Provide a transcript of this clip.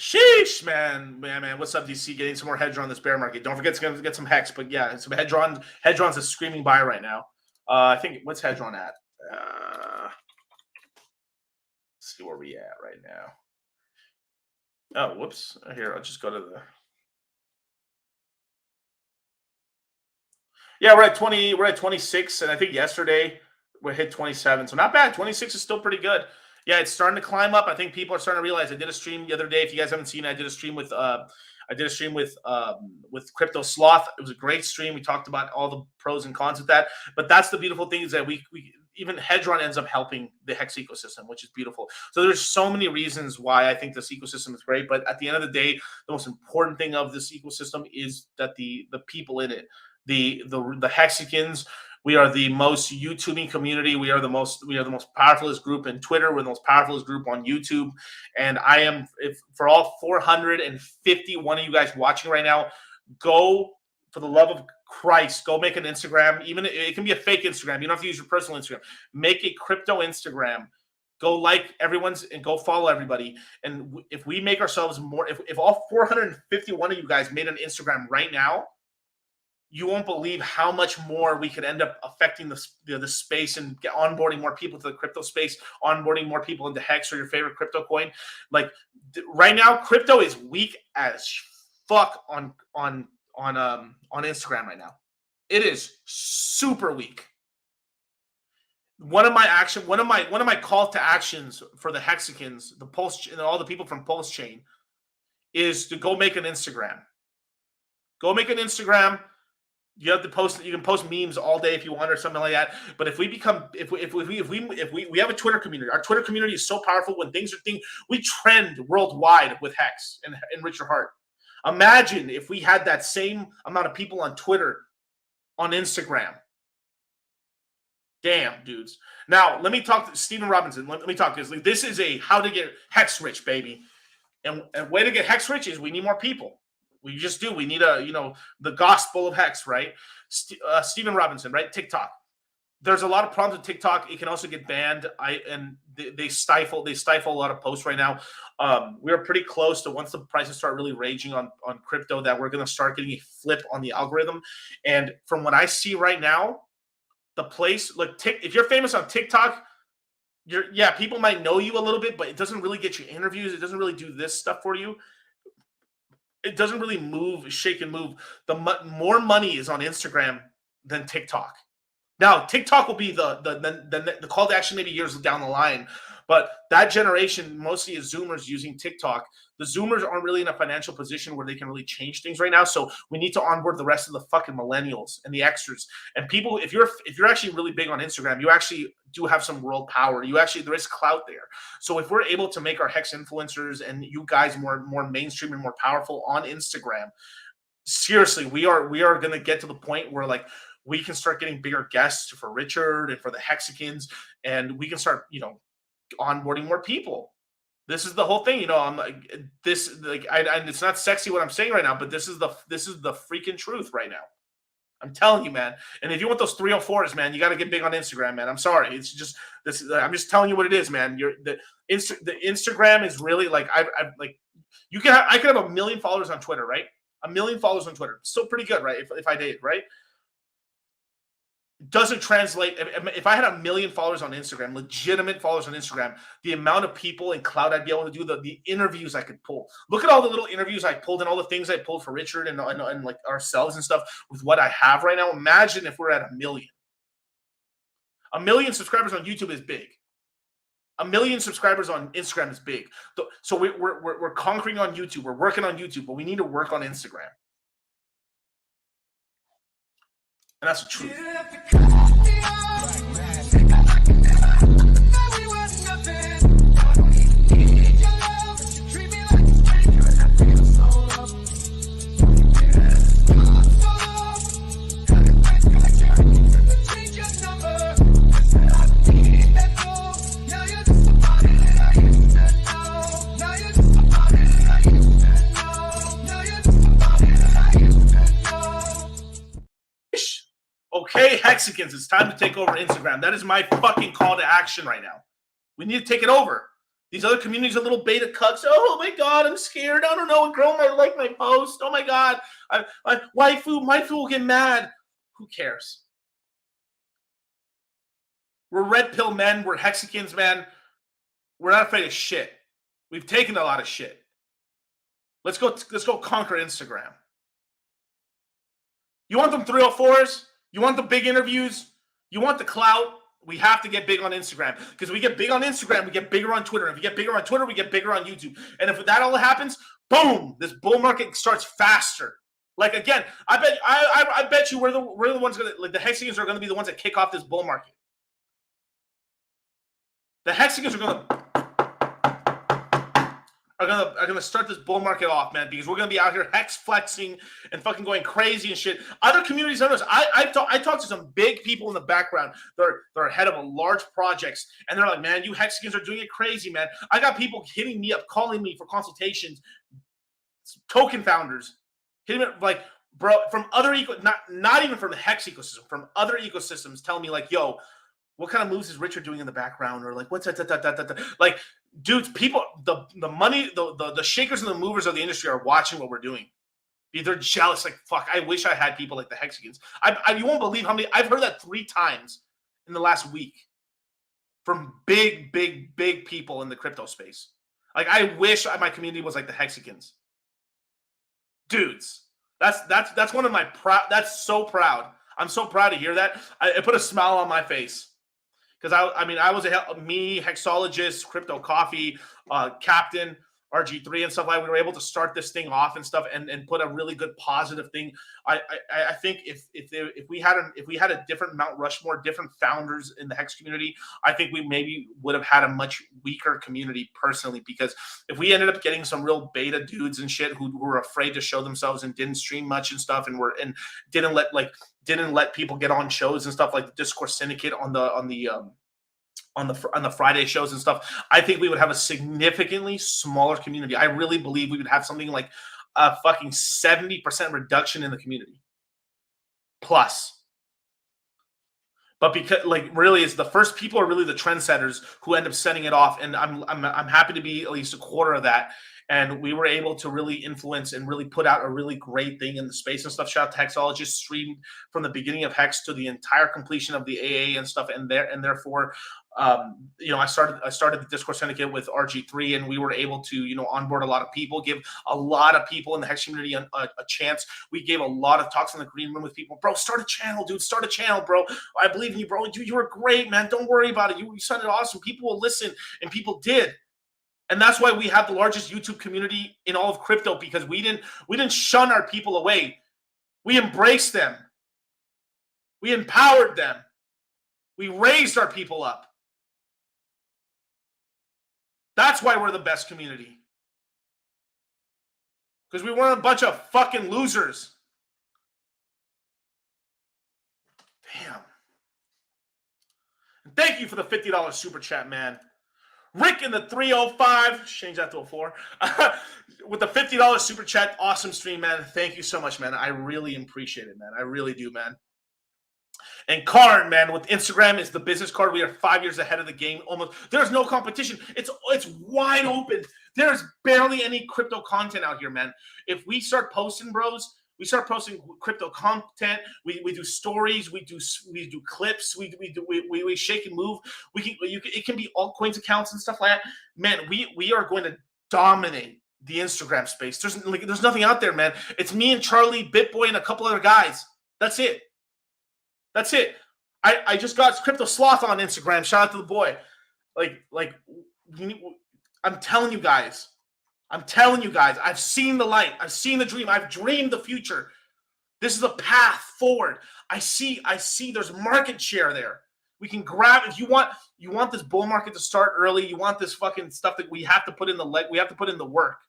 Sheesh, man. What's up, DC? Getting some more Hedron on this bear market. Don't forget to get some Hex, but yeah, some Hedron. Hedron's a screaming buy right now. I think what's Hedron at? Let's see where we at right now. Oh, whoops. Here, I'll just go to the. Yeah, we're at 20. We're at 26, and I think yesterday we hit 27. So not bad. 26 is still pretty good. Yeah, it's starting to climb up. I think people are starting to realize. I did a stream the other day. If you guys haven't seen it, I did a stream with with Crypto Sloth. It was a great stream. We talked about all the pros and cons of that. But that's the beautiful thing is that we even Hedron ends up helping the Hex ecosystem, which is beautiful. So there's so many reasons why I think this ecosystem is great. But at the end of the day, the most important thing of this ecosystem is that the people in it, the Hexicans. We are the most YouTubing community. We are the most powerfulest group in Twitter. We're the most powerfulest group on YouTube. And I am, if for all 451 of you guys watching right now, go, for the love of Christ, go make an Instagram. Even it can be a fake Instagram. You don't have to use your personal Instagram. Make a crypto Instagram. Go like everyone's and go follow everybody. And if we make ourselves more, if all 451 of you guys made an Instagram right now, you won't believe how much more we could end up affecting the space and onboarding more people to the crypto space, onboarding more people into Hex or your favorite crypto coin. Like right now, crypto is weak as fuck on Instagram right now. It is super weak. One of my call to actions for the Hexicans, the Pulse, and all the people from Pulse Chain, is to go make an Instagram. Go make an Instagram. You have to post. You can post memes all day if you want, or something like that. But if we become, if we have a Twitter community, our Twitter community is so powerful. When things, we trend worldwide with Hex and Richard Hart. Imagine if we had that same amount of people on Twitter, on Instagram. Damn, dudes. Now let me talk to Stephen Robinson. Let me talk this. This is a how to get Hex rich, baby. And way to get Hex rich is we need more people. We just do. We need the gospel of Hex, right? Stephen Robinson, right? TikTok. There's a lot of problems with TikTok. It can also get banned. They stifle a lot of posts right now. We're pretty close to, once the prices start really raging on crypto, that we're going to start getting a flip on the algorithm. And from what I see right now, the place, like if you're famous on TikTok, people might know you a little bit, but it doesn't really get you interviews. It doesn't really do this stuff for you. It doesn't really shake and move. More money is on Instagram than TikTok. Now, TikTok will be the call to action maybe years down the line, but that generation mostly is Zoomers using TikTok. The Zoomers aren't really in a financial position where they can really change things right now, so we need to onboard the rest of the fucking millennials and the extras. And people, if you're actually really big on Instagram, you actually do have some world power. There is clout there. So if we're able to make our Hex influencers and you guys more mainstream and more powerful on Instagram, seriously, we are going to get to the point where like we can start getting bigger guests for Richard and for the Hexicans, and we can start, onboarding more people. This is the whole thing, I'm like this, like it's not sexy what I'm saying right now, but this is the freaking truth right now. I'm telling you, man. And if you want those 304s, man, you got to get big on Instagram, man. I'm sorry. It's just this. I'm just telling you what it is, man. The Instagram is really like I could have 1 million followers on Twitter, right? 1 million followers on Twitter. Still pretty good, right? If I did, right? Doesn't translate. If I had 1 million followers on Instagram, legitimate followers on Instagram, the amount of people and cloud I'd be able to do, the interviews I could pull. Look at all the little interviews I pulled and all the things I pulled for Richard and like ourselves and stuff with what I have right now. Imagine if we're at 1 million. 1 million subscribers on YouTube is big. 1 million subscribers on Instagram is big. So we're conquering on YouTube. We're working on YouTube, but we need to work on Instagram. And that's the truth. Okay, Hexicans, it's time to take over Instagram. That is my fucking call to action right now. We need to take it over. These other communities are little beta cucks. Oh my God, I'm scared. I don't know. A girl might like my post. Oh my God. Waifu will get mad. Who cares? We're red pill men. We're Hexicans, man. We're not afraid of shit. We've taken a lot of shit. Let's go conquer Instagram. You want them 304s? You want the big interviews? You want the clout? We have to get big on Instagram, because we get big on Instagram, we get bigger on Twitter. If we get bigger on Twitter, we get bigger on YouTube. And if that all happens, boom, this bull market starts faster. Like, again, I bet you we're the ones gonna, like, the Hexicans are going to be the ones that kick off this bull market. The Hexicans are gonna start this bull market off, man, because we're gonna be out here hex flexing and fucking going crazy and shit. Other communities, I talked to some big people in the background. They're ahead of a large projects, and they're like, man, you Hexicans are doing it crazy, man. I got people hitting me up, calling me for consultations, token founders, hitting me up, like, bro, from other not even from the Hex ecosystem, from other ecosystems, telling me like, yo, what kind of moves is Richard doing in the background? Or like, what's that? Like, dudes, people, the money, the shakers and the movers of the industry are watching what we're doing. They're jealous. Like, fuck, I wish I had people like the Hexicans. You won't believe how many, I've heard that 3 times in the last week from big people in the crypto space. Like, I wish my community was like the Hexicans. Dudes, that's one of my proud, that's so proud. I'm so proud to hear that. It put a smile on my face. Because I was me, Hexologist, Crypto Coffee, Captain, RG3 and stuff like that. We were able to start this thing off and stuff, and put a really good positive thing. I think if we had a different Mount Rushmore, different founders in the Hex community, I think we maybe would have had a much weaker community personally. Because if we ended up getting some real beta dudes and shit who were afraid to show themselves and didn't stream much and stuff, and didn't let people get on shows and stuff like the Discourse Syndicate on the Friday shows and stuff, I think we would have a significantly smaller community. I really believe we would have something like a fucking 70% reduction in the community plus. But because, like, really, it's the first people are really the trendsetters who end up setting it off, and I'm happy to be at least a quarter of that. And we were able to really influence and really put out a really great thing in the space and stuff. Shout out to Hexologists, streamed from the beginning of Hex to the entire completion of the AA and stuff. And therefore, I started the Discourse Syndicate with RG3, and we were able to, onboard a lot of people, give a lot of people in the Hex community a chance. We gave a lot of talks in the green room with people. Bro, start a channel, dude. Start a channel, bro. I believe in you, bro. You were great, man. Don't worry about it. You sounded awesome. People will listen, and people did. And that's why we have the largest YouTube community in all of crypto, because we didn't shun our people away. We embraced them. We empowered them. We raised our people up. That's why we're the best community. Because we weren't a bunch of fucking losers. Damn. And thank you for the $50 super chat, man. Rick in the 305, change that to a 4, with the $50 super chat. Awesome stream, man. Thank you so much, man. I really appreciate it, man. I really do, man. And Karn, man, with Instagram is the business card. We are 5 years ahead of the game. Almost. There's no competition. It's wide open. There's barely any crypto content out here, man. If we start posting, bros, we start posting crypto content. We do stories. We do clips. We shake and move. It can be altcoins accounts and stuff like that. Man, we are going to dominate the Instagram space. There's nothing out there, man. It's me and Charlie, BitBoy, and a couple other guys. That's it. I just got Crypto Sloth on Instagram. Shout out to the boy. I'm telling you guys. I've seen the light. I've seen the dream. I've dreamed the future. This is a path forward. I see there's market share there. We can grab, if you want this bull market to start early, you want this fucking stuff that we have to put in the work.